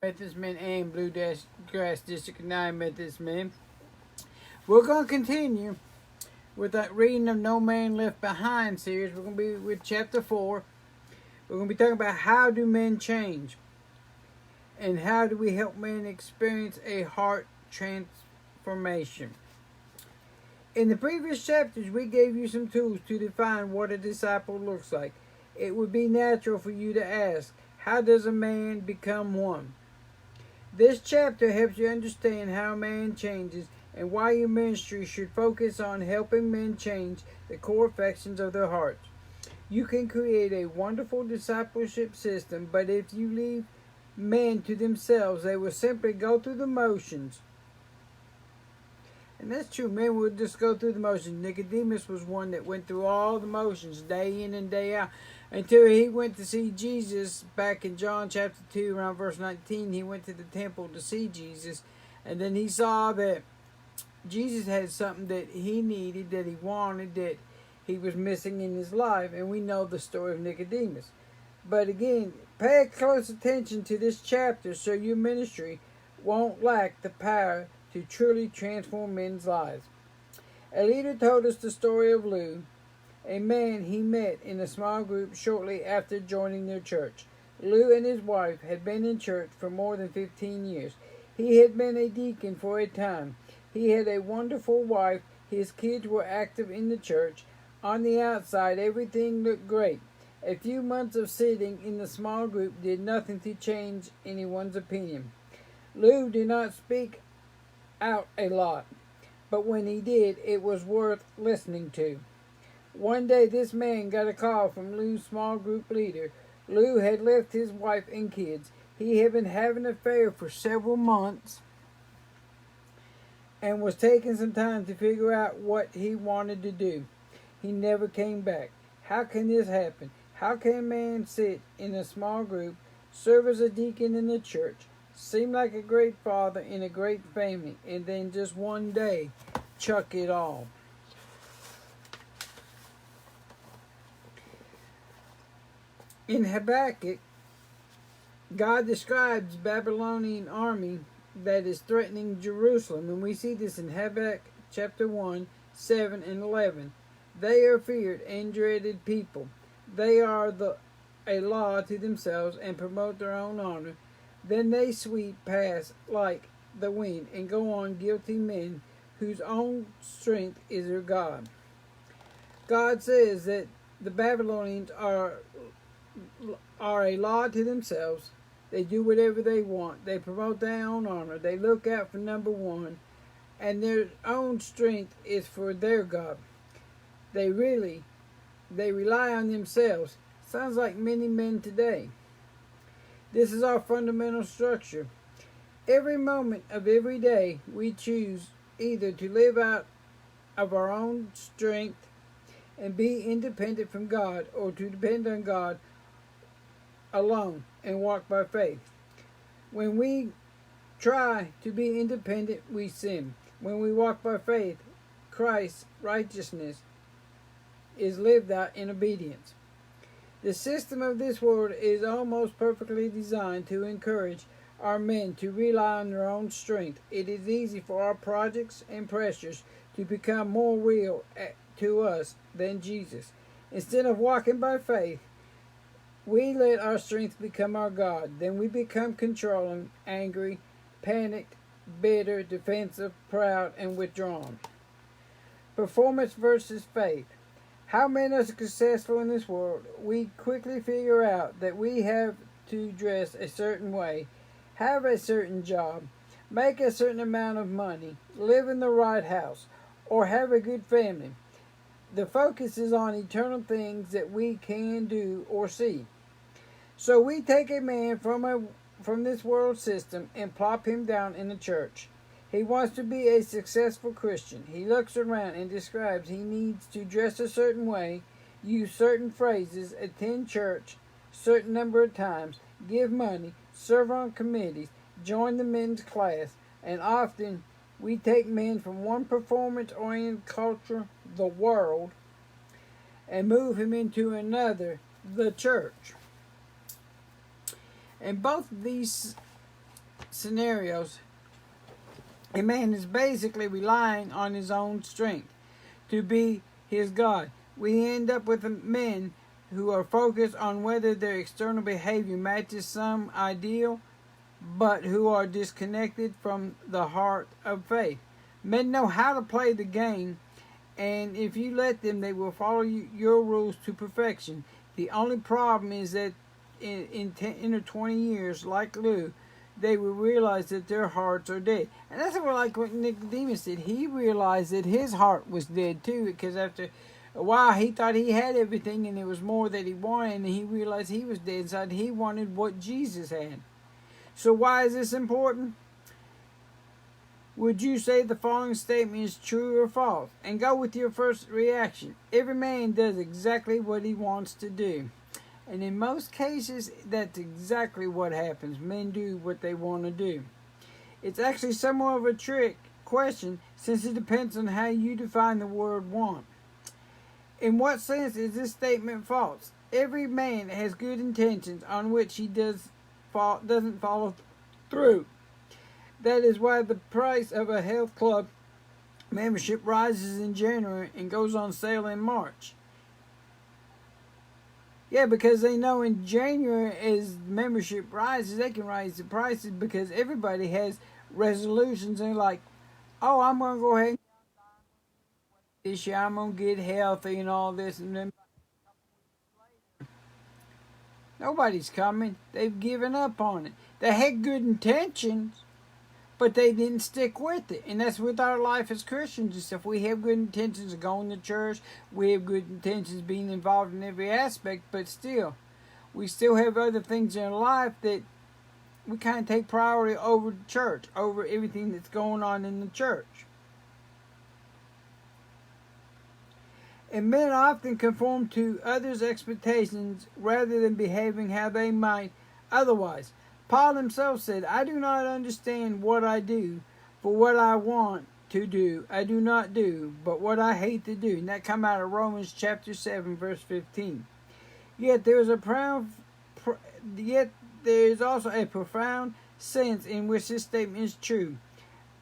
Methodist men and Bluegrass District 9 Methodist men. We're going to continue with that reading of No Man Left Behind series. We're going to be with chapter 4. We're going to be talking about how do men change and how do we help men experience a heart transformation. In the previous chapters, we gave you some tools to define what a disciple looks like. It would be natural for you to ask, how does a man become one? This chapter helps you understand how a man changes and why your ministry should focus on helping men change the core affections of their hearts. You can create a wonderful discipleship system, but if you leave men to themselves, they will simply go through the motions. And that's true. Men will just go through the motions. Nicodemus was one that went through all the motions day in and day out until he went to see Jesus back in John chapter 2 around verse 19. He went to the temple to see Jesus, and then he saw that Jesus had something that he needed, that he wanted, that he was missing in his life, and we know the story of Nicodemus. But again, pay close attention to this chapter so your ministry won't lack the power to truly transform men's lives. A leader told us the story of Lou, a man he met in a small group shortly after joining their church. Lou and his wife had been in church for more than 15 years. He had been a deacon for a time. He had a wonderful wife. His kids were active in the church. On the outside, everything looked great. A few months of sitting in the small group did nothing to change anyone's opinion. Lou did not speak out a lot, but when he did, it was worth listening to. One day, this man got a call from Lou's small group leader. Lou had left his wife and kids. He had been having an affair for several months and was taking some time to figure out what he wanted to do. He never came back. How can this happen? How can a man sit in a small group, serve as a deacon in the church, seem like a great father in a great family, and then just one day chuck it all? In Habakkuk, God describes Babylonian army that is threatening Jerusalem, and we see this in Habakkuk chapter 1, 7 and 11. They are feared and dreaded people. They are a law to themselves and promote their own honor. Then they sweep past like the wind and go on guilty men whose own strength is their God. God says that the Babylonians are a law to themselves. They do whatever they want. They promote their own honor. They look out for number one, and their own strength is for their God. They rely on themselves. Sounds like many men today. This is our fundamental structure. Every moment of every day, we choose either to live out of our own strength and be independent from God, or to depend on God alone and walk by faith. When we try to be independent, we sin. When we walk by faith, Christ's righteousness is lived out in obedience. The system of this world is almost perfectly designed to encourage our men to rely on their own strength. It is easy for our projects and pressures to become more real to us than Jesus. Instead of walking by faith, we let our strength become our God. Then we become controlling, angry, panicked, bitter, defensive, proud, and withdrawn. Performance versus faith. How men are successful in this world? We quickly figure out that we have to dress a certain way, have a certain job, make a certain amount of money, live in the right house, or have a good family. The focus is on eternal things that we can do or see. So we take a man from this world system and plop him down in the church. He wants to be a successful Christian. He looks around and describes he needs to dress a certain way, use certain phrases, attend church a certain number of times, give money, serve on committees, join the men's class, and often we take men from one performance-oriented culture, the world, and move him into another, the church. And both of these scenarios, a man is basically relying on his own strength to be his God. We end up with men who are focused on whether their external behavior matches some ideal, but who are disconnected from the heart of faith. Men know how to play the game, and if you let them, they will follow your rules to perfection. The only problem is that in 10 or 20 years, like Lou, they will realize that their hearts are dead. And that's like what Nicodemus did. He realized that his heart was dead too, because after a while he thought he had everything and there was more that he wanted, and he realized he was dead inside. He wanted what Jesus had. So why is this important? Would you say the following statement is true or false? And go with your first reaction. Every man does exactly what he wants to do. And in most cases, that's exactly what happens. Men do what they want to do. It's actually somewhat of a trick question, since it depends on how you define the word want. In what sense is this statement false? Every man has good intentions on which he doesn't follow through. That is why the price of a health club membership rises in January and goes on sale in March. Yeah, because they know in January, as membership rises, they can raise the prices because everybody has resolutions. And like, oh, I'm going to go ahead and this year, I'm going to get healthy and all this. And then nobody's coming. They've given up on it. They had good intentions, but they didn't stick with it. And that's with our life as Christians and stuff. We have good intentions of going to church. We have good intentions of being involved in every aspect. But still, we still have other things in our life that we kind of take priority over the church, over everything that's going on in the church. And men often conform to others' expectations rather than behaving how they might otherwise. Paul himself said, I do not understand what I do, for what I want to do, I do not do, but what I hate to do. And that come out of Romans chapter 7, verse 15. Yet there is also a profound sense in which this statement is true.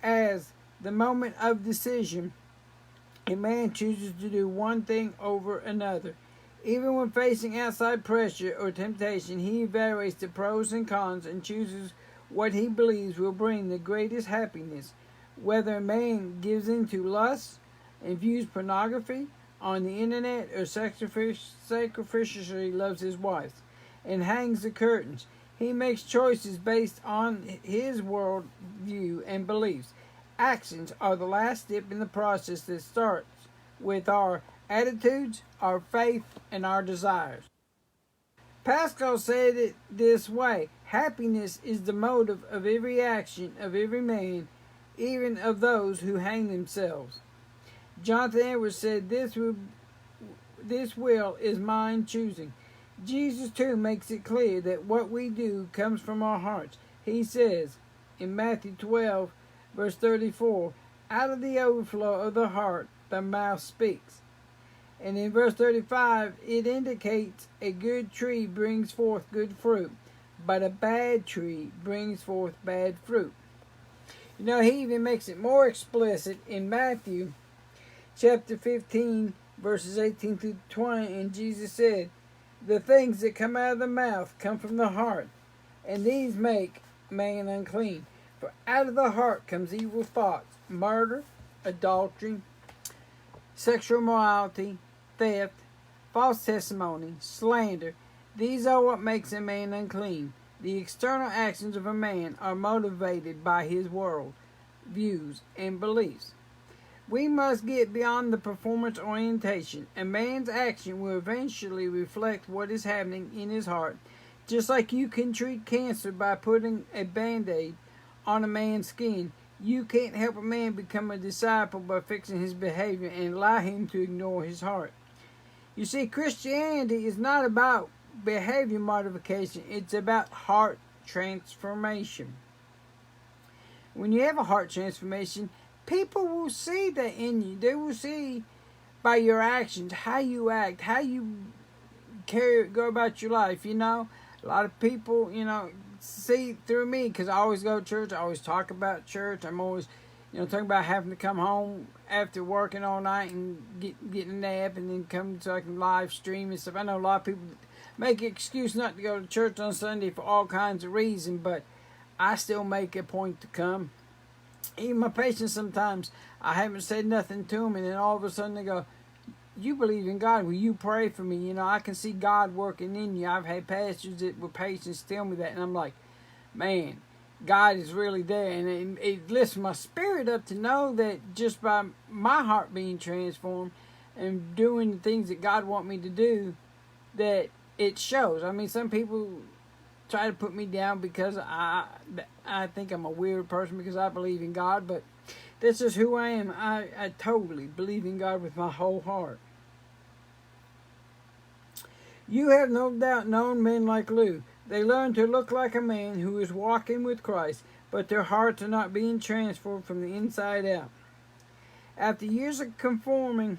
As the moment of decision, a man chooses to do one thing over another. Even when facing outside pressure or temptation, he evaluates the pros and cons and chooses what he believes will bring the greatest happiness. Whether a man gives in to lust and views pornography on the internet or sacrificially loves his wife and hangs the curtains, he makes choices based on his world view and beliefs. Actions are the last step in the process that starts with our attitudes, our faith, and our desires. Pascal said it this way: happiness is the motive of every action of every man, even of those who hang themselves. Jonathan Edwards said, this will is mine choosing. Jesus too makes it clear that what we do comes from our hearts. He says in Matthew 12, verse 34, out of the overflow of the heart, the mouth speaks. And in verse 35, it indicates a good tree brings forth good fruit, but a bad tree brings forth bad fruit. You know, he even makes it more explicit in Matthew chapter 15, verses 18 through 20, and Jesus said, the things that come out of the mouth come from the heart, and these make man unclean. For out of the heart comes evil thoughts, murder, adultery, sexual immorality, theft, false testimony, slander. These are what makes a man unclean. The external actions of a man are motivated by his world, views, and beliefs. We must get beyond the performance orientation. A man's action will eventually reflect what is happening in his heart. Just like you can treat cancer by putting a band-aid on a man's skin, you can't help a man become a disciple by fixing his behavior and allow him to ignore his heart. You see, Christianity is not about behavior modification. It's about heart transformation. When you have a heart transformation, people will see that in you. They will see by your actions, how you act, how you go about your life. You know, a lot of people, see through me, because I always go to church. I always talk about church. I'm always, talking about having to come home after working all night and getting a nap and then come so I can live stream and stuff. I know a lot of people make an excuse not to go to church on Sunday for all kinds of reasons, but I still make a point to come. Even my patients, sometimes I haven't said nothing to them, and then all of a sudden they go, "You believe in God? Will you pray for me? I can see God working in you." I've had pastors that were patients tell me that, and I'm like, man, God is really there, and it lifts my spirit up to know that just by my heart being transformed and doing the things that God wants me to do, that it shows. I mean, some people try to put me down because I think I'm a weird person because I believe in God, but that's just who I am. I totally believe in God with my whole heart. You have no doubt known men like Lou. They learn to look like a man who is walking with Christ, but their hearts are not being transformed from the inside out. After years of conforming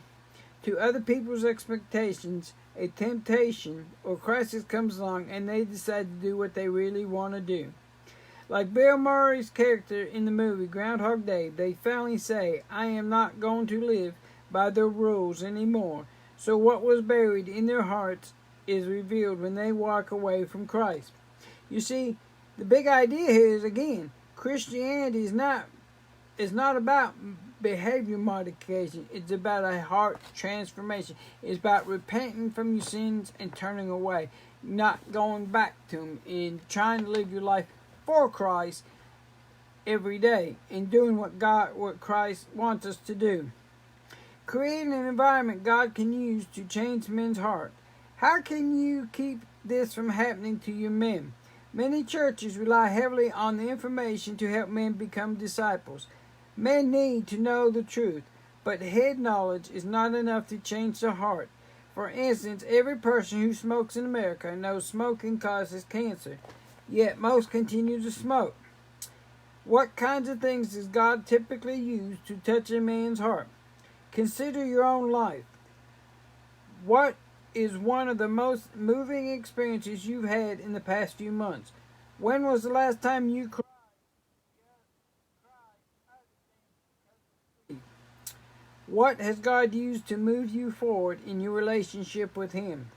to other people's expectations, a temptation or crisis comes along and they decide to do what they really want to do. Like Bill Murray's character in the movie Groundhog Day, they finally say, "I am not going to live by the rules anymore." So what was buried in their hearts is revealed when they walk away from Christ. You see, the big idea here is, again, Christianity is not about behavior modification. It's about a heart transformation. It's about repenting from your sins and turning away, not going back to them, and trying to live your life for Christ every day and doing what Christ wants us to do. Creating an environment God can use to change men's heart. How can you keep this from happening to your men? Many churches rely heavily on the information to help men become disciples. Men need to know the truth, but head knowledge is not enough to change the heart. For instance, every person who smokes in America knows smoking causes cancer, yet most continue to smoke. What kinds of things does God typically use to touch a man's heart? Consider your own life. What is one of the most moving experiences you've had in the past few months? When was the last time you cried? What has God used to move you forward in your relationship with Him?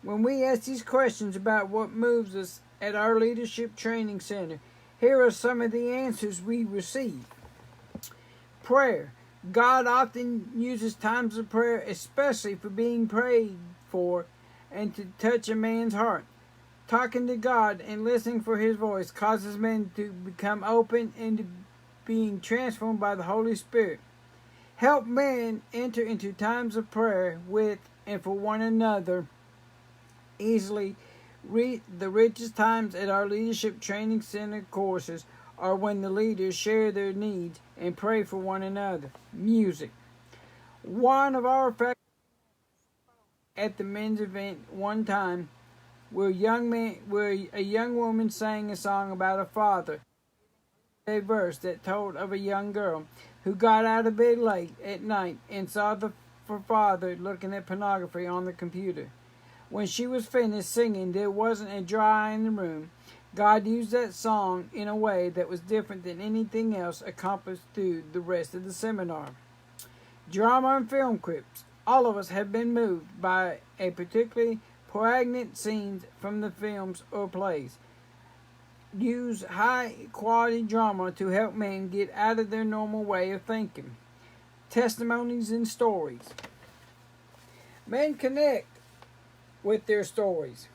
When we ask these questions about what moves us at our Leadership Training Center, here are some of the answers we receive. Prayer. God often uses times of prayer, especially for being prayed for and to touch a man's heart. Talking to God and listening for His voice causes men to become open and to being transformed by the Holy Spirit. Help men enter into times of prayer with and for one another easily. The richest times at our Leadership Training Center courses are when the leaders share their needs and pray for one another. Music. One of our faculty at the men's event one time where a young woman sang a song about a father. A verse that told of a young girl who got out of bed late at night and saw her father looking at pornography on the computer. When she was finished singing, there wasn't a dry eye in the room. God used that song in a way that was different than anything else accomplished through the rest of the seminar. Drama and film clips. All of us have been moved by a particularly poignant scenes from the films or plays. Use high-quality drama to help men get out of their normal way of thinking. Testimonies and stories. Men connect with their stories.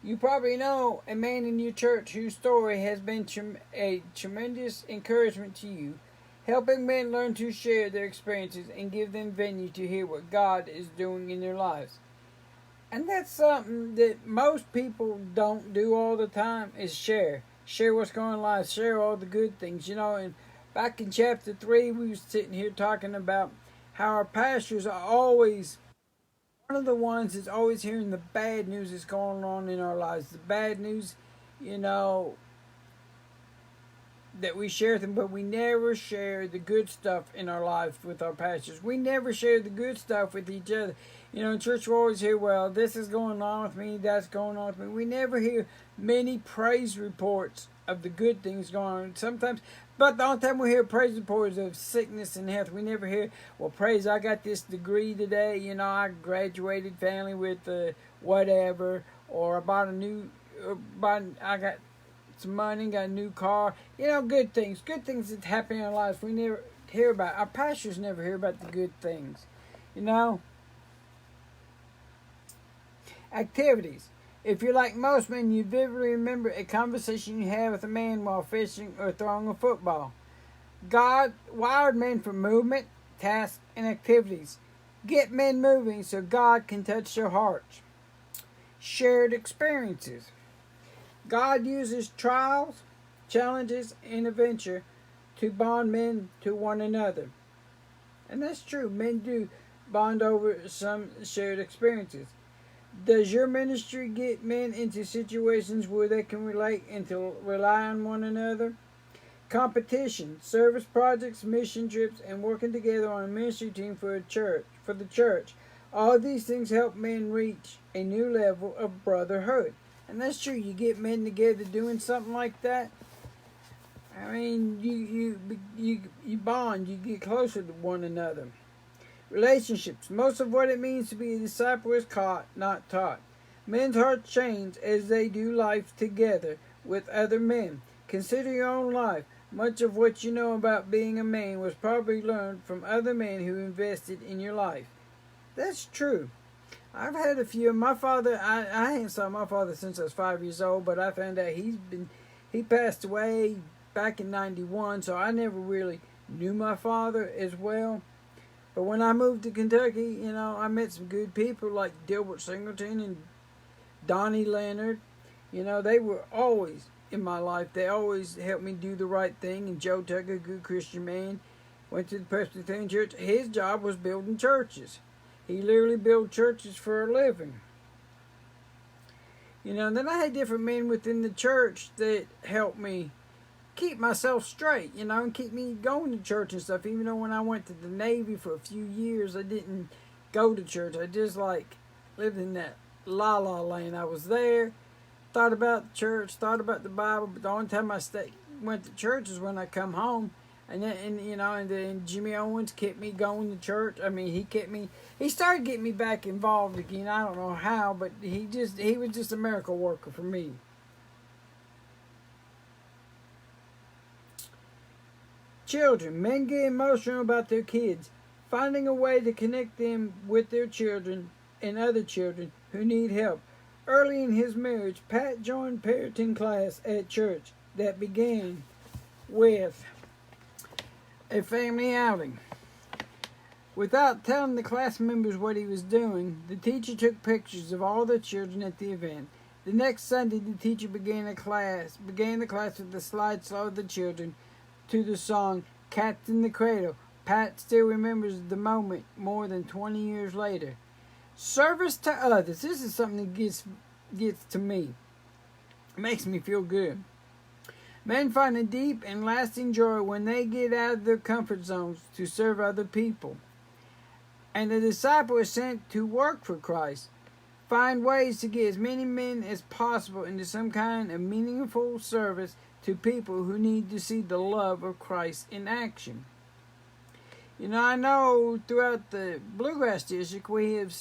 You probably know a man in your church whose story has been a tremendous encouragement to you, helping men learn to share their experiences and give them venue to hear what God is doing in their lives. And that's something that most people don't do all the time, is share. Share what's going on in life. Share all the good things. And back in chapter 3, we were sitting here talking about how our pastors are always one of the ones that's always hearing the bad news that's going on in our lives. The bad news, that we share them, but we never share the good stuff in our lives with our pastors. We never share the good stuff with each other. You know, in church we always hear, well, this is going on with me, that's going on with me. We never hear many praise reports of the good things going on. Sometimes, but the only time we hear praise reports of sickness and health, we never hear, well, praise, I got this degree today. You know, I graduated family with whatever, or I bought I got some money, got a new car. You know, good things that happen in our lives. We never hear about. Our pastors never hear about the good things. You know, activities. If you're like most men, you vividly remember a conversation you had with a man while fishing or throwing a football. God wired men for movement, tasks, and activities. Get men moving so God can touch their hearts. Shared experiences. God uses trials, challenges, and adventure to bond men to one another. And that's true. Men do bond over some shared experiences. Does your ministry get men into situations where they can relate and to rely on one another? Competition, service projects, mission trips, and working together on a ministry team for the church. All these things help men reach a new level of brotherhood. And that's true. You get men together doing something like that. I mean, you bond. You get closer to one another. Relationships. Most of what it means to be a disciple is caught, not taught. Men's hearts change as they do life together with other men. Consider your own life. Much of what you know about being a man was probably learned from other men who invested in your life. That's true. I've had a few. My father, I ain't saw my father since I was 5 years old, but I found out he passed away back in 91, so I never really knew my father as well. But when I moved to Kentucky, you know, I met some good people like Dilbert Singleton and Donnie Leonard. You know, they were always in my life. They always helped me do the right thing. And Joe Tucker, a good Christian man, went to the Presbyterian Church. His job was building churches. He literally built churches for a living. You know, and then I had different men within the church that helped me keep myself straight, you know, and keep me going to church and stuff. Even though when I went to the Navy for a few years, I didn't go to church. I just like lived in that la-la land. I was there, thought about church, thought about the Bible, but the only time I went to church is when I come home. And then Jimmy Owens kept me going to church. I mean, he started getting me back involved again. I don't know how, but he was just a miracle worker for me. Children. Men get emotional about their kids, finding a way to connect them with their children and other children who need help. Early in his marriage, Pat joined parenting class at church that began with a family outing. Without telling the class members what he was doing, the teacher took pictures of all the children at the event. The next Sunday, the teacher began the class with the slideshow of the children to the song Cats in the Cradle. Pat still remembers the moment more than 20 years later. Service to others. This is something that gets to me. It makes me feel good. Men find a deep and lasting joy when they get out of their comfort zones to serve other people. And the disciple is sent to work for Christ. Find ways to get as many men as possible into some kind of meaningful service to people who need to see the love of Christ in action. You know, I know throughout the Bluegrass District we have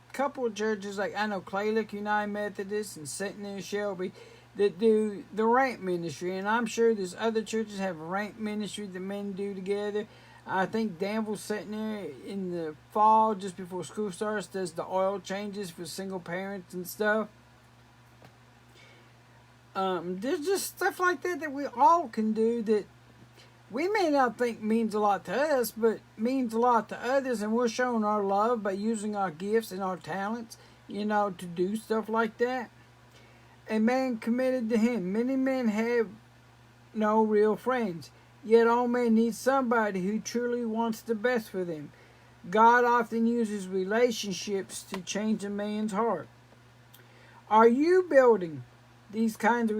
a couple of churches like Clay Lake United Methodist and Centennial Shelby that do the ramp ministry, and I'm sure there's other churches have ramp ministry that men do together. I think Danville's sitting there in the fall just before school starts, does the oil changes for single parents and stuff. There's just stuff like that we all can do that we may not think means a lot to us, but means a lot to others, and we're showing our love by using our gifts and our talents, you know, to do stuff like that. A man committed to him. Many men have no real friends, yet all men need somebody who truly wants the best for them. God often uses relationships to change a man's heart. Are you building these kinds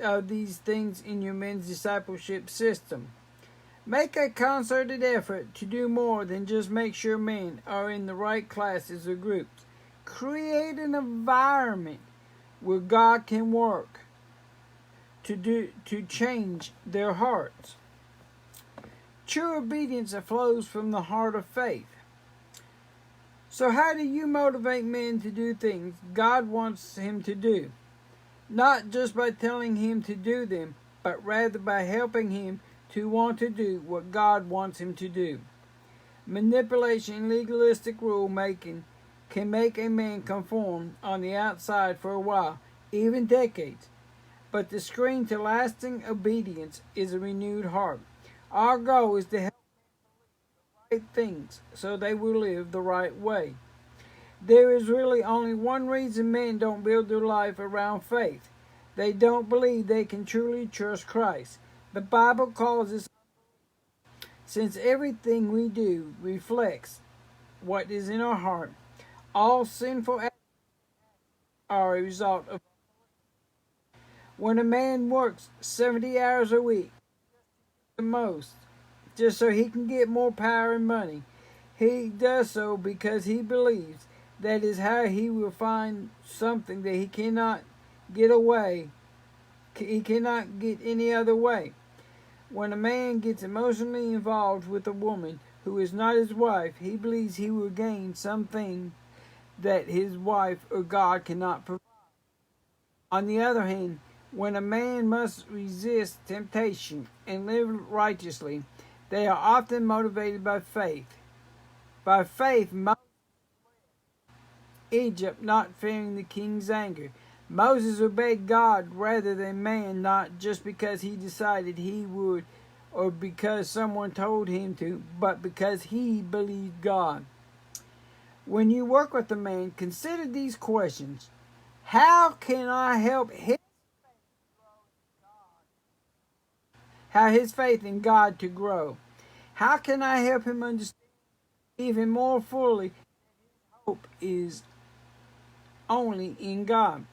of these things in your men's discipleship system. Make a concerted effort to do more than just make sure men are in the right classes or groups. Create an environment where God can work to change their hearts. True obedience flows from the heart of faith. So how do you motivate men to do things God wants him to do? Not just by telling him to do them, but rather by helping him to want to do what God wants him to do. Manipulation and legalistic rule making can make a man conform on the outside for a while, even decades. But the screen to lasting obedience is a renewed heart. Our goal is to help right things so they will live the right way. There is really only one reason men don't build their life around faith. They don't believe they can truly trust Christ. The Bible calls this, since everything we do reflects what is in our heart. All sinful acts are a result of. When a man works 70 hours a week, the most, just so he can get more power and money, he does so because he believes that is how he will find something that he cannot get away. He cannot get any other way. When a man gets emotionally involved with a woman who is not his wife, he believes he will gain something that his wife or God cannot provide. On the other hand, when a man must resist temptation and live righteously, they are often motivated by faith. By faith, Moses fled Egypt, not fearing the king's anger. Moses obeyed God rather than man, not just because he decided he would or because someone told him to, but because he believed God. When you work with a man, consider these questions. How can I help his faith in God to grow? How can I help him understand even more fully that hope is only in God?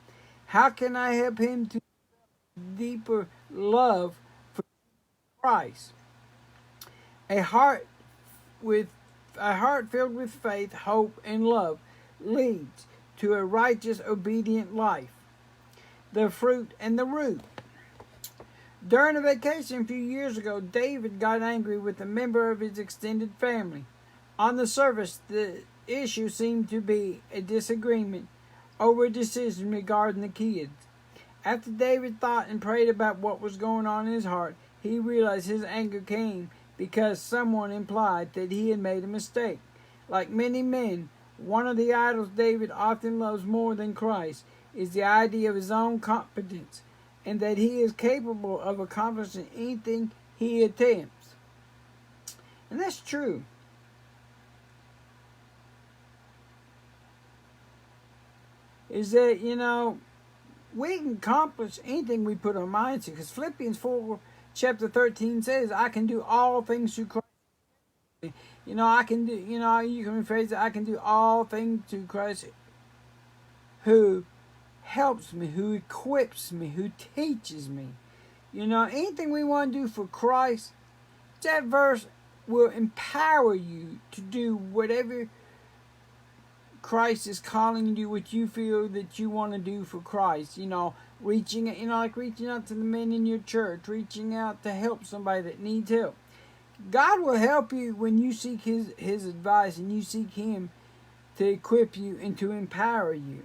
How can I help him to deeper love for Christ? A heart filled with faith, hope, and love leads to a righteous, obedient life. The fruit and the root. During a vacation a few years ago, David got angry with a member of his extended family. On the surface, the issue seemed to be a disagreement over a decision regarding the kids. After David thought and prayed about what was going on in his heart, he realized his anger came because someone implied that he had made a mistake. Like many men, one of the idols David often loves more than Christ is the idea of his own competence, and that he is capable of accomplishing anything he attempts. And that's true. Is that, we can accomplish anything we put our minds to. Because Philippians 4, chapter 13 says, I can do all things through Christ. I can do, you can rephrase it, I can do all things through Christ who helps me, who equips me, who teaches me. Anything we want to do for Christ, that verse will empower you to do whatever Christ is calling you to do, what you feel that you want to do for Christ. Reaching out to the men in your church, reaching out to help somebody that needs help. God will help you when you seek His advice and you seek Him to equip you and to empower you.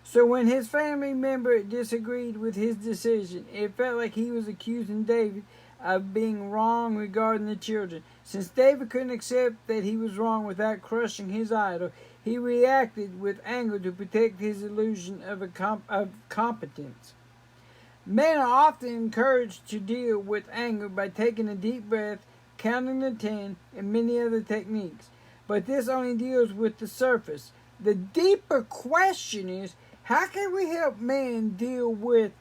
So when his family member disagreed with his decision, it felt like he was accusing David of being wrong regarding the children. Since David couldn't accept that he was wrong without crushing his idol, he reacted with anger to protect his illusion of competence. Men are often encouraged to deal with anger by taking a deep breath, counting to 10, and many other techniques. But this only deals with the surface. The deeper question is, how can we help men deal with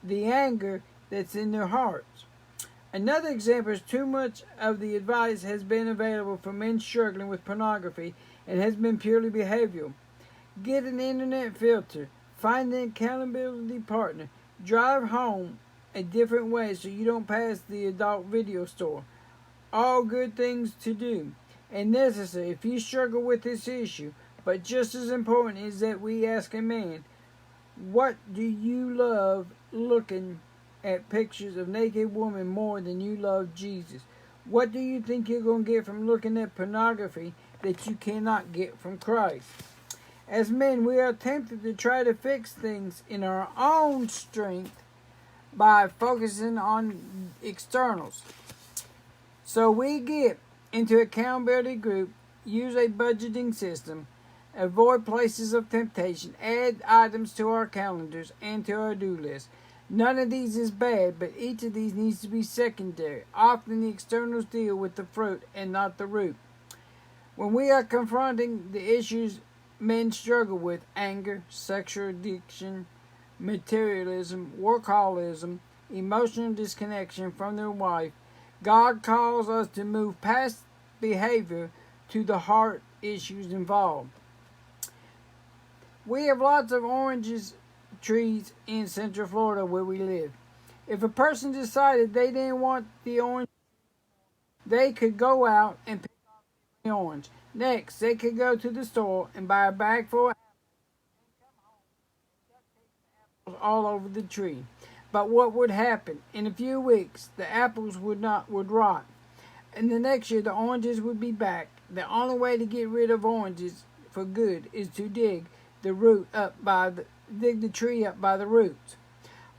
the anger that's in their hearts? Another example is too much of the advice has been available for men struggling with pornography and has been purely behavioral. Get an internet filter, find an accountability partner, drive home a different way so you don't pass the adult video store. All good things to do and necessary if you struggle with this issue, but just as important is that we ask a man, what do you love looking at pictures of naked women more than you love Jesus? What do you think you're going to get from looking at pornography that you cannot get from Christ? As men, we are tempted to try to fix things in our own strength by focusing on externals. So we get into an accountability group, use a budgeting system, avoid places of temptation, add items to our calendars and to our do list. None of these is bad, but each of these needs to be secondary. Often the externals deal with the fruit and not the root. When we are confronting the issues men struggle with, anger, sexual addiction, materialism, workaholism, emotional disconnection from their wife, God calls us to move past behavior to the heart issues involved. We have lots of oranges trees in Central Florida where we live. If a person decided they didn't want the orange, they could go out and pick the orange. Next, they could go to the store and buy a bag full of apples all over the tree. But what would happen? In a few weeks, the apples would rot. And the next year, the oranges would be back. The only way to get rid of oranges for good is to dig the tree up by the roots.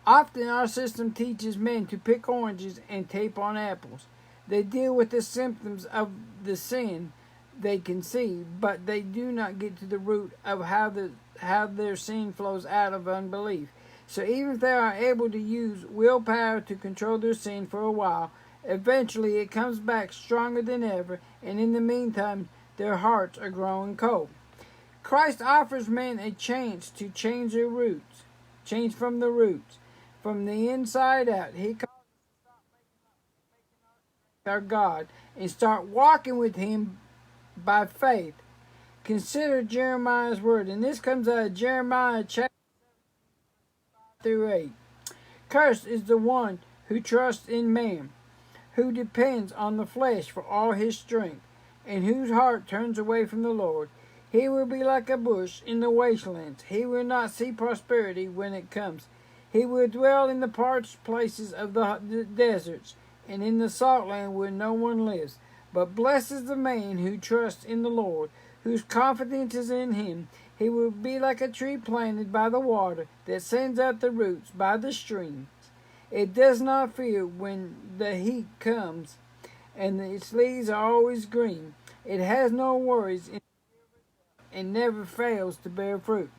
Often our system teaches men to pick oranges and tape on apples. They deal with the symptoms of the sin they can see, but they do not get to the root of how their sin flows out of unbelief. So even if they are able to use willpower to control their sin for a while, eventually it comes back stronger than ever, and in the meantime their hearts are growing cold. Christ offers men a chance to change their roots, change from the roots, from the inside out. He calls us to stop making our God and start walking with Him by faith. Consider Jeremiah's word, and this comes out of Jeremiah chapter 5-8. Cursed is the one who trusts in man, who depends on the flesh for all his strength, and whose heart turns away from the Lord. He will be like a bush in the wastelands. He will not see prosperity when it comes. He will dwell in the parched places of the deserts, and in the salt land where no one lives. But blessed is the man who trusts in the Lord, whose confidence is in Him. He will be like a tree planted by the water, that sends out the roots by the streams. It does not fear when the heat comes, and its leaves are always green. It has no worries and never fails to bear fruit.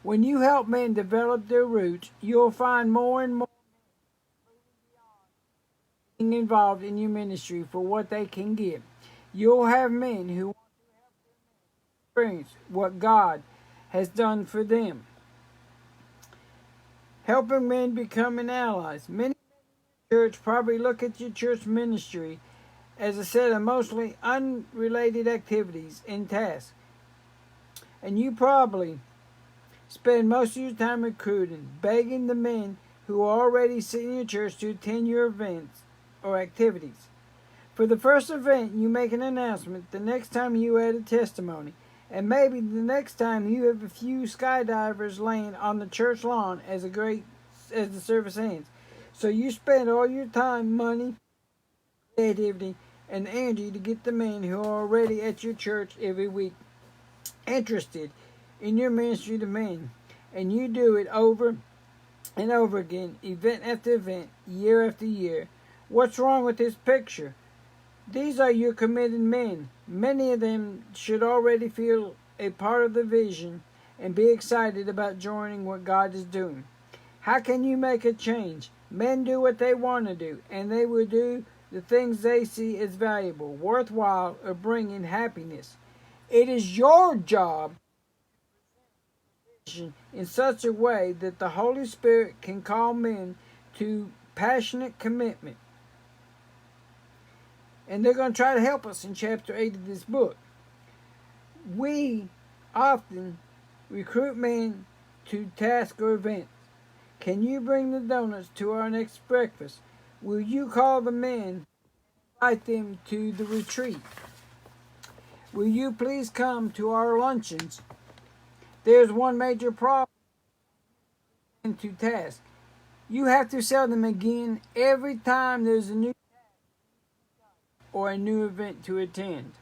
When you help men develop their roots, you'll find more and more being involved in your ministry for what they can give. You'll have men who want to experience what God has done for them. Helping men becoming allies. Many church probably look at your church ministry as a set of mostly unrelated activities and tasks. And you probably spend most of your time recruiting, begging the men who are already sitting in your church to attend your events or activities. For the first event, you make an announcement. The next time you add a testimony. And maybe the next time you have a few skydivers laying on the church lawn as the service ends. So you spend all your time, money, creativity, and energy to get the men who are already at your church every week interested in your ministry to men, and you do it over and over again, event after event, year after year. What's wrong with this picture? These are your committed men. Many of them should already feel a part of the vision and be excited about joining what God is doing. How can you make a change? Men do what they want to do, and they will do the things they see as valuable, worthwhile, or bringing happiness. It is your job in such a way that the Holy Spirit can call men to passionate commitment. And they're going to try to help us in chapter 8 of this book. We often recruit men to tasks or events. Can you bring the donuts to our next breakfast? Will you call the men, invite them to the retreat? Will you please come to our luncheons? There's one major problem to task. You have to sell them again every time there's a new or a new event to attend.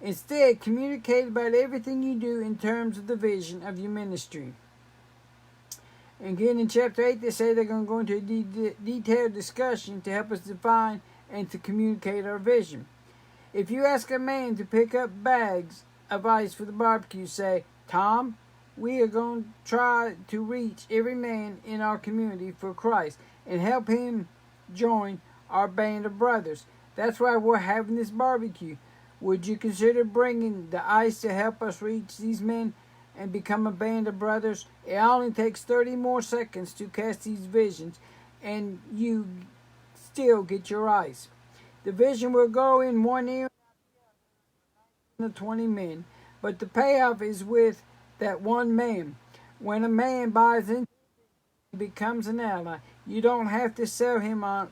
Instead, communicate about everything you do in terms of the vision of your ministry. Again, in chapter 8, they say they're going to go into a detailed discussion to help us define and to communicate our vision. If you ask a man to pick up bags of ice for the barbecue, say, Tom, we are going to try to reach every man in our community for Christ and help him join our band of brothers. That's why we're having this barbecue. Would you consider bringing the ice to help us reach these men and become a band of brothers? It only takes 30 more seconds to cast these visions, and you still get your ice. The vision will go in one ear and 20 men, but the payoff is with that one man. When a man buys into and becomes an ally, you don't have to sell him on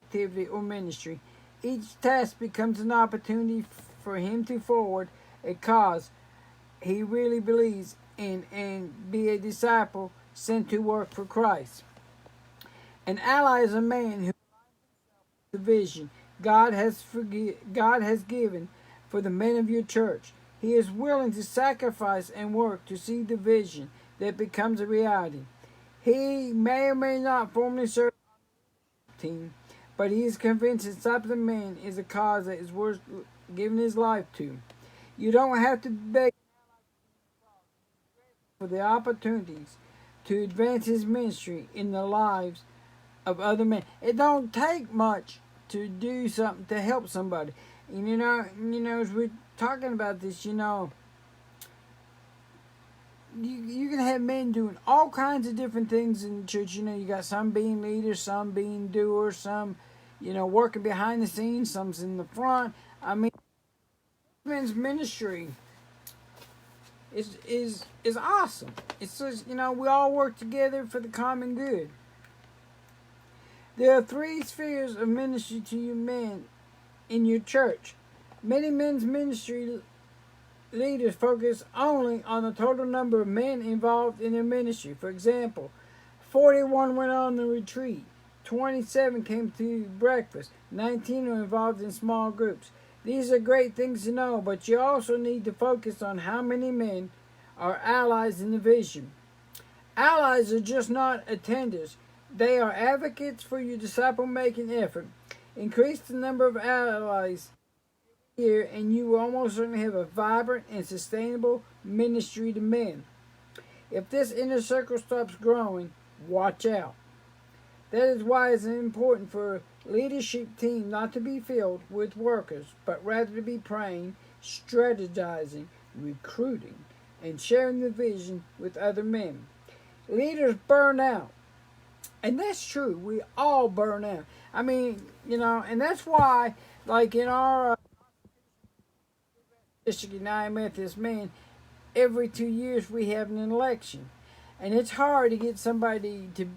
activity or ministry. Each task becomes an opportunity for him to forward a cause he really believes in and be a disciple sent to work for Christ. An ally is a man who the vision God has given for the men of your church. He is willing to sacrifice and work to see the vision that becomes a reality. He may or may not formally serve the team, but he is convinced that discipling men is a cause that is worth giving his life to. You don't have to beg for the opportunities to advance his ministry in the lives of other men. It don't take much to do something to help somebody. And you know, as we're talking about this, you can have men doing all kinds of different things in the church. You got some being leaders, some being doers, some, working behind the scenes, some's in the front. I mean, men's ministry is awesome. It's just, we all work together for the common good. There are 3 spheres of ministry to you men in your church. Many men's ministry leaders focus only on the total number of men involved in their ministry. For example, 41 went on the retreat, 27 came to breakfast, 19 were involved in small groups. These are great things to know, but you also need to focus on how many men are allies in the vision. Allies are just not attenders. They are advocates for your disciple-making effort. Increase the number of allies here, and you will almost certainly have a vibrant and sustainable ministry to men. If this inner circle stops growing, watch out. That is why it's important for a leadership team not to be filled with workers, but rather to be praying, strategizing, recruiting, and sharing the vision with other men. Leaders burn out. And that's true. We all burn out. I mean, and that's why, like in our District United Methodist men, every 2 years we have an election. And it's hard to get somebody to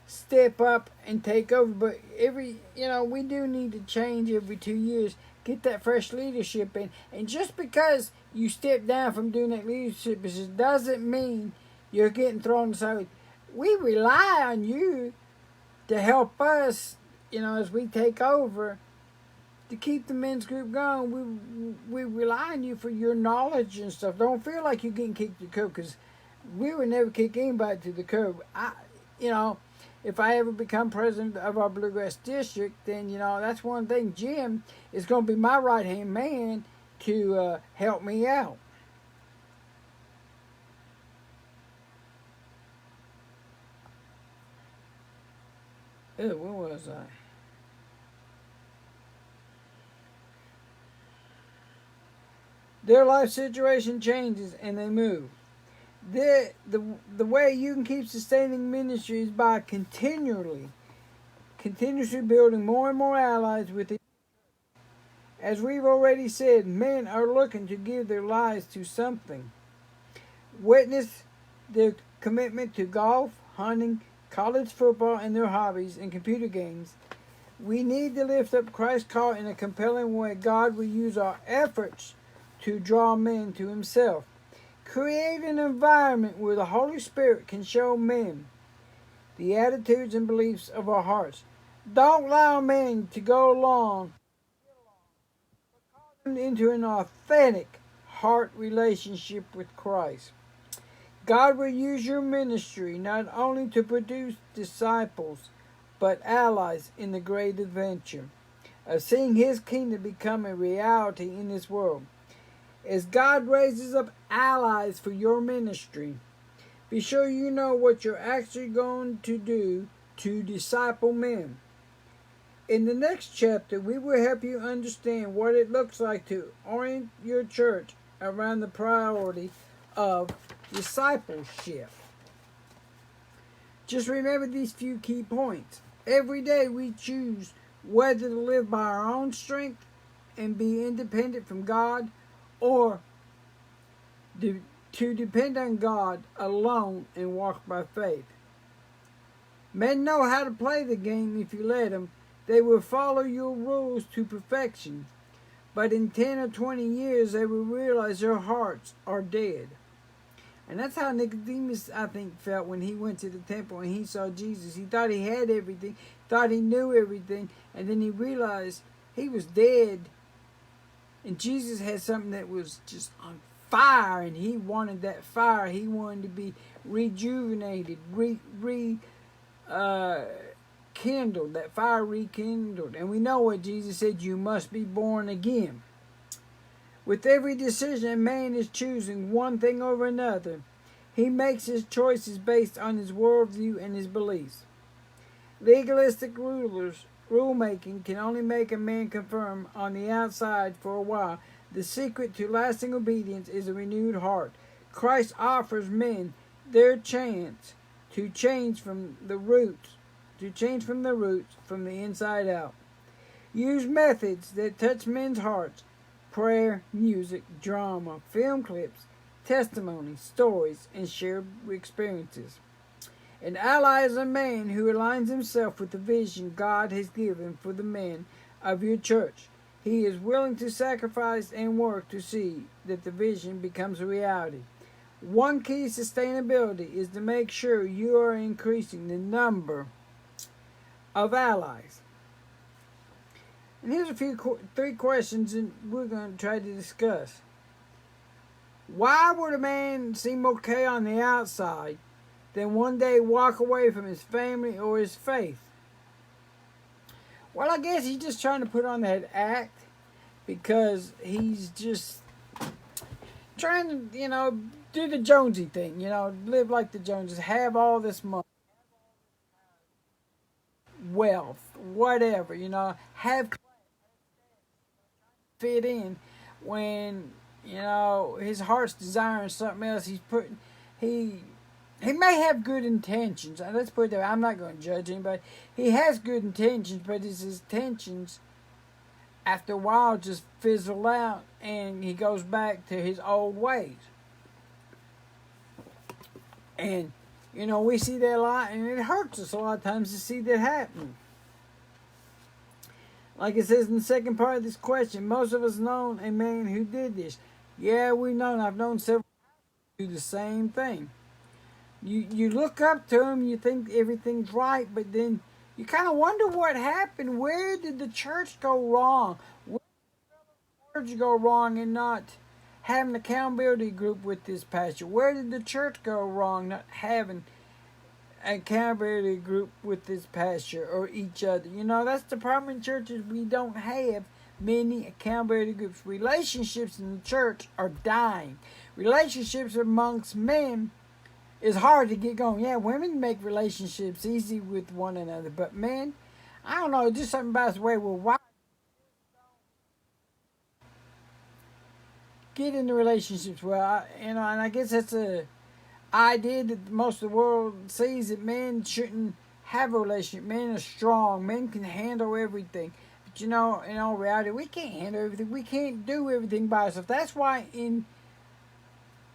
step up and take over. But we do need to change every 2 years, get that fresh leadership in. And just because you step down from doing that leadership doesn't mean you're getting thrown aside. We rely on you to help us, as we take over, to keep the men's group going. We rely on you for your knowledge and stuff. Don't feel like you're getting kicked to the curb, because we would never kick anybody to the curb. If I ever become president of our Bluegrass District, then, that's one thing. Jim is going to be my right-hand man to help me out. Where was I? Their life situation changes and they move. The way you can keep sustaining ministry is by continually continuously building more and more allies with it. As we've already said, men are looking to give their lives to something. Witness their commitment to golf, hunting, college football, and their hobbies and computer games. We need to lift up Christ's call in a compelling way. God will use our efforts to draw men to Himself. Create an environment where the Holy Spirit can show men the attitudes and beliefs of our hearts. Don't allow men to go along into an authentic heart relationship with Christ. God will use your ministry not only to produce disciples, but allies in the great adventure of seeing His kingdom become a reality in this world. As God raises up allies for your ministry, be sure you know what you're actually going to do to disciple men. In the next chapter, we will help you understand what it looks like to orient your church around the priority of discipleship. Just remember these few key points. Every day we choose whether to live by our own strength and be independent from God, or to depend on God alone and walk by faith. Men know how to play the game if you let them. They will follow your rules to perfection. But in 10 or 20 years, they will realize their hearts are dead. And that's how Nicodemus, I think, felt when he went to the temple and he saw Jesus. He thought he had everything, thought he knew everything, and then he realized he was dead. And Jesus had something that was just on fire, and he wanted that fire. He wanted to be rejuvenated, kindled, that fire rekindled. And we know what Jesus said, you must be born again. With every decision a man is choosing one thing over another, he makes his choices based on his worldview and his beliefs. Legalistic rulemaking can only make a man conform on the outside for a while. The secret to lasting obedience is a renewed heart. Christ offers men their chance to change from the roots, from the inside out. Use methods that touch men's hearts: prayer, music, drama, film clips, testimonies, stories, and shared experiences. An ally is a man who aligns himself with the vision God has given for the men of your church. He is willing to sacrifice and work to see that the vision becomes a reality. One key to sustainability is to make sure you are increasing the number of allies. And here's three questions that we're going to try to discuss. Why would a man seem okay on the outside, then one day walk away from his family or his faith? Well, I guess he's just trying to put on that act because he's just trying to, do the Jonesy thing, live like the Joneses, have all this money, wealth, whatever, have fit in when his heart's desiring something else. He may have good intentions. Let's put it that way. I'm not going to judge anybody. He has good intentions, but his intentions after a while just fizzle out and he goes back to his old ways. And we see that a lot, and it hurts us a lot of times to see that happen. Like it says in the second part of this question, most of us know a man who did this. Yeah, I've known several who do the same thing. You look up to him, you think everything's right, but then you kind of wonder what happened. Where did the church go wrong? Where did the church go wrong in not having an accountability group with this pastor? Where did the church go wrong not having an accountability group with this pastor or each other? That's the problem in churches. We don't have many accountability groups. Relationships in the church are dying. Relationships amongst men is hard to get going. Yeah, women make relationships easy with one another, but men, I don't know, just something about the way why get into relationships. Well, and I guess that's a idea that most of the world sees, that men shouldn't have a relationship. Men are strong. Men can handle everything. But in all reality, we can't handle everything. We can't do everything by ourselves. That's why in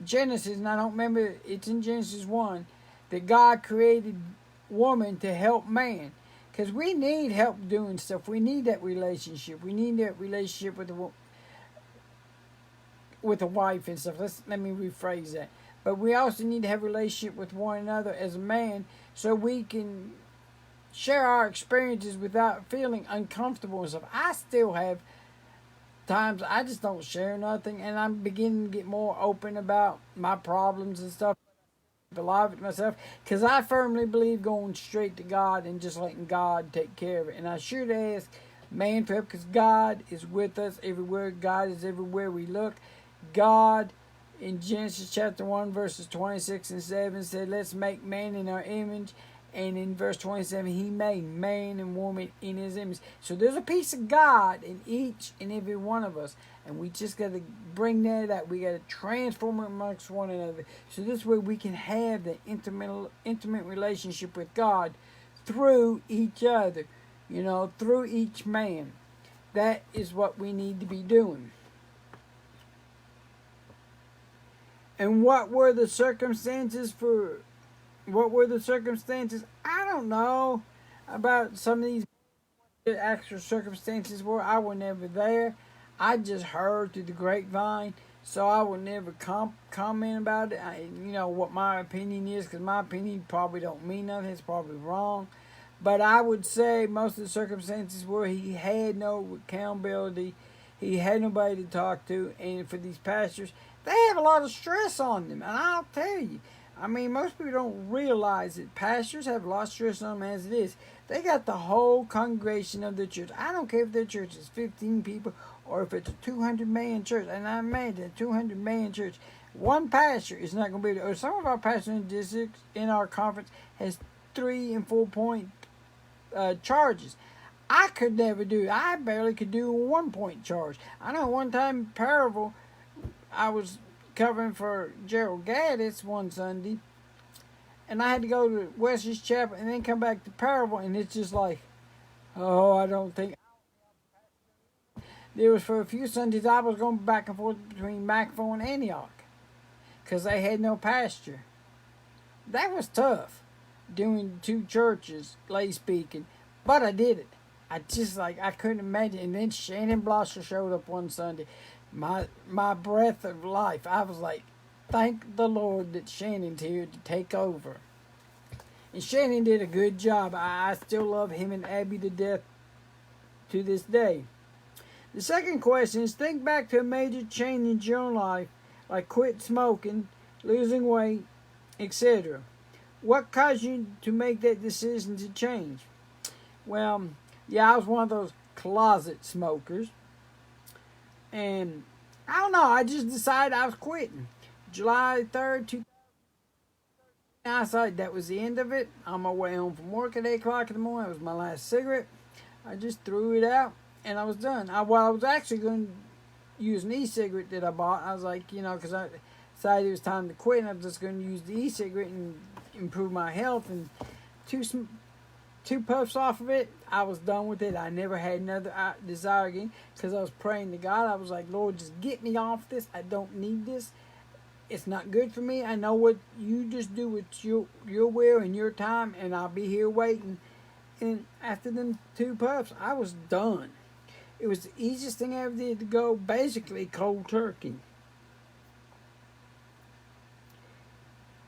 Genesis, and I don't remember, it's in Genesis 1, that God created woman to help man. Because we need help doing stuff. We need that relationship. We need that relationship with a wife and stuff. Let me rephrase that. But we also need to have a relationship with one another as a man so we can share our experiences without feeling uncomfortable and stuff. I still have times I just don't share nothing, and I'm beginning to get more open about my problems and stuff. Alive with myself, because I firmly believe going straight to God and just letting God take care of it. And I should ask man for help, because God is with us everywhere. God is everywhere we look. God in Genesis chapter 1 verses 26 and 7 said, let's make man in our image. And in verse 27, he made man and woman in his image. So there's a piece of God in each and every one of us. And we just got to bring that out. We got to transform it amongst one another. So this way we can have the intimate relationship with God through each other. Through each man. That is what we need to be doing. And what were the circumstances? I don't know about some of these actual circumstances where I was never there. I just heard through the grapevine, so I will never comment about it. What my opinion is, because my opinion probably don't mean nothing. It's probably wrong. But I would say most of the circumstances where he had no accountability, he had nobody to talk to, and for these pastors, they have a lot of stress on them. And I'll tell you, most people don't realize that pastors have a lot of stress on them as it is. They got the whole congregation of their church. I don't care if their church is 15 people or if it's a 200-man church. And I imagine a 200-man church, one pastor is not going to be able to, or some of our pastors in districts in our conference has 3 and 4 point charges. I could never do it. I barely could do a 1 point charge. I know one time Paravel, I was covering for Gerald Gaddis one Sunday, and I had to go to Wesley's Chapel and then come back to Paravel, and it's just like, I don't think. There was for a few Sundays I was going back and forth between McFall and Antioch because they had no pastor. That was tough, doing 2 churches, lay speaking, but I did it. I couldn't imagine. And then Shannon Blosser showed up one Sunday. My breath of life. I was like, thank the Lord that Shannon's here to take over. And Shannon did a good job. I still love him and Abby to death to this day. The second question is, think back to a major change in your life, like quit smoking, losing weight, etc. What caused you to make that decision to change? Well, I was one of those closet smokers. And I don't know, I just decided I was quitting. July 3rd, 2000. I decided that was the end of it. On my way home from work at 8 o'clock in the morning, it was my last cigarette. I just threw it out and I was done. I was actually going to use an e-cigarette that I bought. I was like, because I decided it was time to quit, and I was just going to use the e-cigarette and improve my health. And two puffs off of it, I was done with it. I never had another desire again because I was praying to God. I was like, Lord, just get me off this. I don't need this. It's not good for me. I know what you just do with your will and your time, and I'll be here waiting. And after them 2 puffs, I was done. It was the easiest thing I ever did to go basically cold turkey.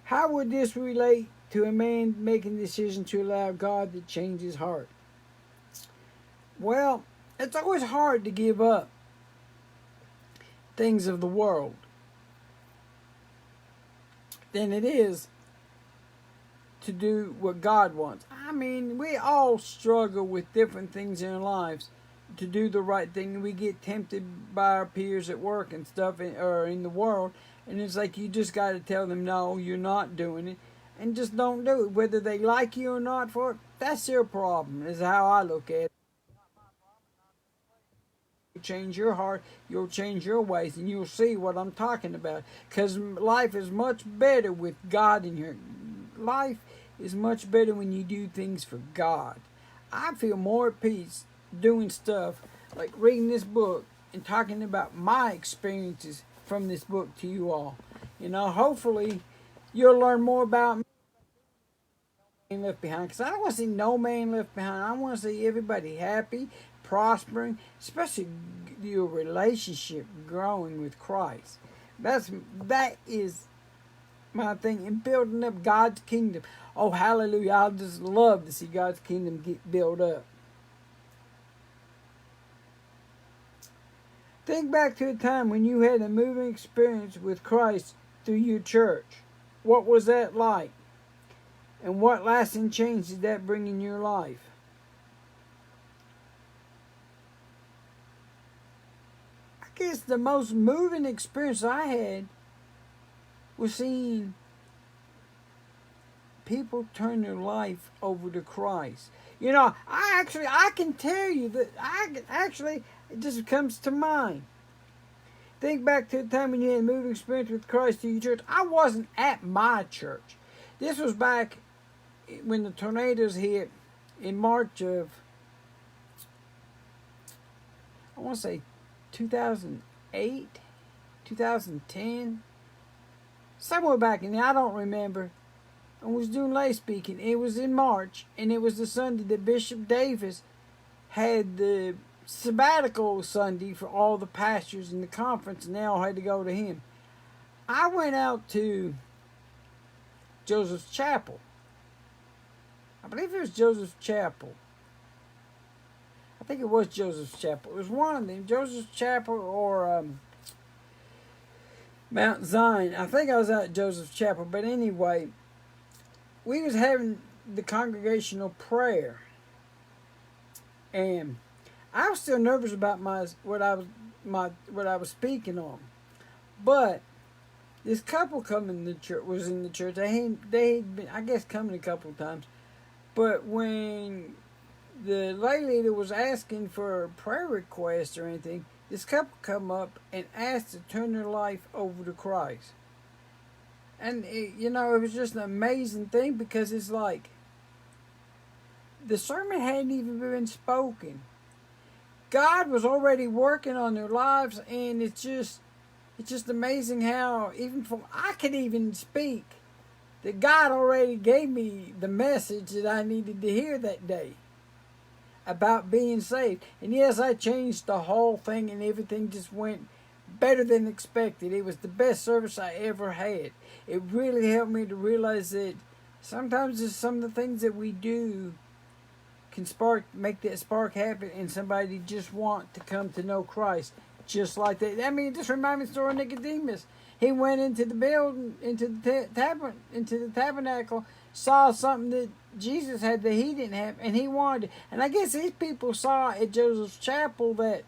How would this relate to a man making a decision to allow God to change his heart? Well, it's always hard to give up things of the world than it is to do what God wants. We all struggle with different things in our lives to do the right thing. We get tempted by our peers at work and stuff, or in the world, and it's like you just got to tell them, no, you're not doing it, and just don't do it. Whether they like you or not for it, that's their problem, is how I look at it. You change your heart, you'll change your ways, and you'll see what I'm talking about. Because life is much better with God in your life is much better when you do things for God. I feel more at peace doing stuff like reading this book and talking about my experiences from this book to you all. Hopefully you'll learn more about me left behind, because I don't want to see no man left behind. I want to see everybody happy, prospering, especially your relationship growing with Christ. That is my thing, in building up God's kingdom. Oh, hallelujah. I just love to see God's kingdom get built up. Think back to a time when you had a moving experience with Christ through your church. What was that like? And what lasting change did that bring in your life? I guess the most moving experience I had was seeing people turn their life over to Christ. I can tell you that it just comes to mind. Think back to the time when you had a moving experience with Christ through your church. I wasn't at my church. This was back when the tornadoes hit in March of, I want to say 2008, 2010, somewhere back in there, I don't remember. I was doing lay speaking. It was in March, and it was the Sunday that Bishop Davis had the sabbatical Sunday for all the pastors in the conference, and they all had to go to him. I went out to Joseph's Chapel. I believe it was Joseph's Chapel. I think it was Joseph's Chapel. It was one of them, Joseph's Chapel or Mount Zion. I think I was out at Joseph's Chapel, but anyway, we was having the congregational prayer, and I was still nervous about what I was speaking on, but this couple was in the church. They had been, I guess, coming a couple of times, but when the lay leader was asking for a prayer request or anything, this couple come up and asked to turn their life over to Christ. And it was just an amazing thing, because it's like the sermon hadn't even been spoken. God was already working on their lives, and it's just amazing how even I could even speak, that God already gave me the message that I needed to hear that day about being saved. And yes, I changed the whole thing, and everything just went better than expected. It was the best service I ever had. It really helped me to realize that sometimes just some of the things that we do can make that spark happen, and somebody just want to come to know Christ just like that. I mean, it just reminds me of the story of Nicodemus. He went into the building, into the tabernacle, saw something that Jesus had that he didn't have, and he wanted it. And I guess these people saw at Joseph's Chapel that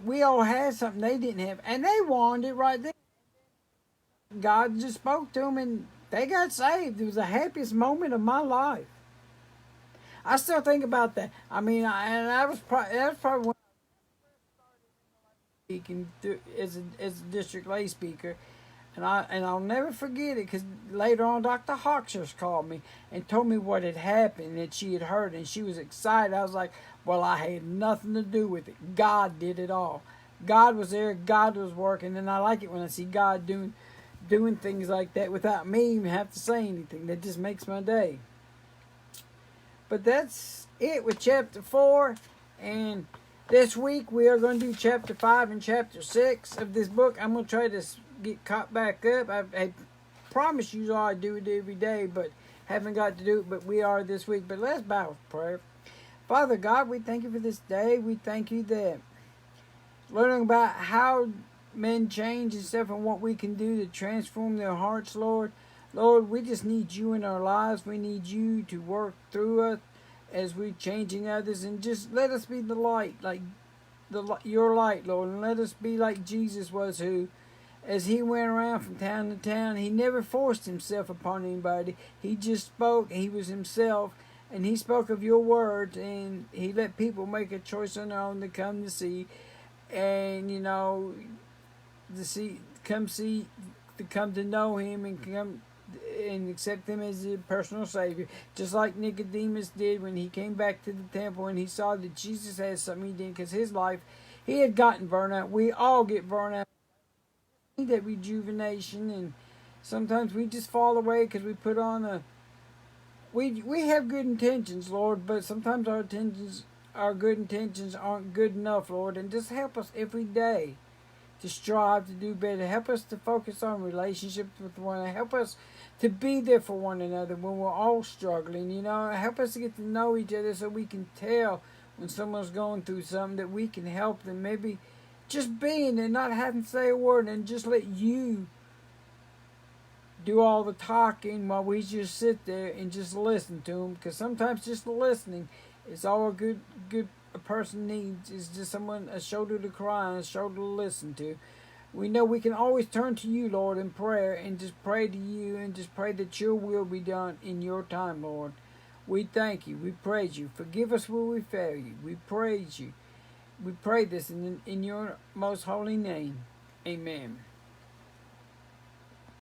we all had something they didn't have, and they wanted it right there. God just spoke to them, and they got saved. It was the happiest moment of my life. I still think about that. I mean, that was probably when I was speaking as a district lay speaker, and I'll never forget it, because later on Dr. Hawkshurst called me and told me what had happened that she had heard, and she was excited. I was like, well, I had nothing to do with it. God did it all. God was there. God was working, and I like it when I see God doing things like that without me even have to say anything. That just makes my day. But that's it with chapter 4, and this week we are going to do chapter 5 and chapter 6 of this book. I'm going to try to get caught back up. I promise you all I do it every day, but haven't got to do it, but we are this week. But let's bow with prayer. Father God, we thank you for this day. We thank you that learning about how men change and stuff, and what we can do to transform their hearts, Lord. Lord, we just need you in our lives. We need you to work through us as we're changing others, and just let us be the light, like your light, Lord, and let us be like Jesus was, who, as he went around from town to town, he never forced himself upon anybody. He just spoke. He was himself, and he spoke of your words, and he let people make a choice on their own to come to see, and to come to know him, and come and accept Him as a personal Savior, just like Nicodemus did when he came back to the temple and he saw that Jesus had something he did, because his life, he had gotten burnout. We all get burnout. We need that rejuvenation, and sometimes we just fall away because we put on a. We have good intentions, Lord, but sometimes our good intentions aren't good enough, Lord, and just help us every day to strive to do better. Help us to focus on relationships with one another. Help us to be there for one another when we're all struggling. Help us to get to know each other so we can tell when someone's going through something, that we can help them. Maybe just being there, not having to say a word, and just let you do all the talking while we just sit there and just listen to them. Because sometimes just listening is all a person needs, is just someone, a shoulder to cry on, a shoulder to listen to. We know we can always turn to you, Lord, in prayer, and just pray to you and just pray that your will be done in your time, Lord. We thank you. We praise you. Forgive us where we fail you. We praise you. We pray this in your most holy name. Amen.